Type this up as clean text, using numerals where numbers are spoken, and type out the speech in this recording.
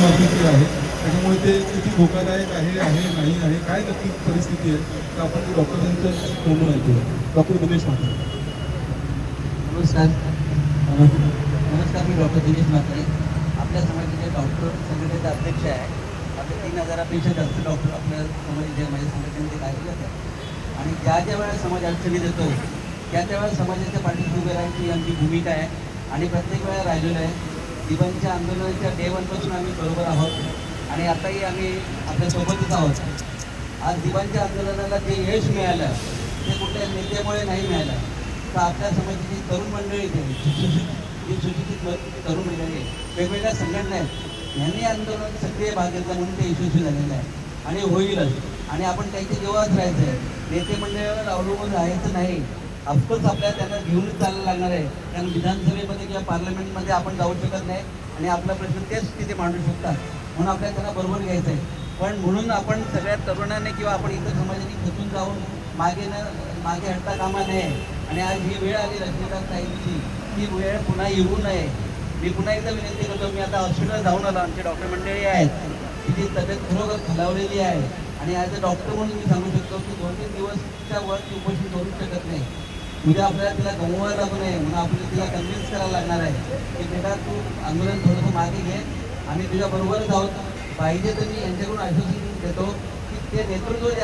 अतिशय आहे, त्याच्यामुळे ते किती धोकादायक आहे नाही आहे काय नक्की परिस्थिती आहे तर आपण ते डॉक्टरांचं तोंडून ऐकूया. डॉक्टर दिनेश म्हात्रे. नमस्कार. नमस्कार, मी डॉक्टर दिनेश म्हात्रे, आपल्या समाजाचे डॉक्टर संघटनेचे अध्यक्ष आहे. आपले 3000पेक्षा जास्त डॉक्टर आपल्या समाजाचे माझ्या संघटनेमध्ये कार्यरत आहेत. आणि ज्या ज्या वेळेला समाज अडचणीत येतो त्या त्यावेळेला समाजाच्या पाठीशी उभे राहायची ही आमची भूमिका आहे आणि प्रत्येक वेळा राहिलेलं आहे. दिवाणच्या आंदोलनाच्या डे 1 पासून आम्ही बरोबर आहोत आणि आताही आम्ही आपल्यासोबतच आहोत. आज दिवाणच्या आंदोलनाला जे यश मिळालं ते कुठल्या नेत्यामुळे नाही मिळालं, तर आपल्या समाजाची तरुण मंडळी सुशिक्षित तरुण मंडळी वेगवेगळ्या संघटना आहेत, यांनी आंदोलनात सक्रिय भाग घेतला म्हणून ते यशस्वी झालेलं आहे आणि होईलच. आणि आपण त्यांच्या जीवात राहायचं आहे, नेते मंडळावर अवलंबून राहायचं नाही. ऑफकोर्स आपल्याला त्यांना घेऊनच चालायला लागणार आहे, कारण विधानसभेमध्ये किंवा पार्लमेंटमध्ये आपण जाऊ शकत नाही आणि आपला प्रश्न तेच तिथे मांडू शकतात, म्हणून आपल्याला त्यांना बरोबर घ्यायचं आहे. पण म्हणून आपण सगळ्या तरुणांनी किंवा आपण इतर समाजाने खचून जाऊन मागे हटता कामा नये. आणि आज ही वेळ आली रजनीकांत ताईंची, ती वेळ पुन्हा येऊ नये. मी पुन्हा एकदा विनंती करतो, मी आता हॉस्पिटलला जाऊन आलो, आमचे डॉक्टर मंडळी आहेत, तिची तब्येत खरोखर खालावलेली आहे आणि ॲज अ डॉक्टर म्हणून मी सांगू शकतो की 2-3 दिवसच्या वर ती उपोषण करू शकत नाही. उद्या आपल्याला तिला गमवायला लागू नये म्हणून आपल्याला तिला कन्व्हिन्स करायला लागणार आहे की बेटा तू आंदोलन थोडंसं मागे घे, आम्ही तुझ्या बरोबरच आहोत. पाहिजे तर मी यांच्याकडून आश्वासन देतो की ते नेतृत्व जे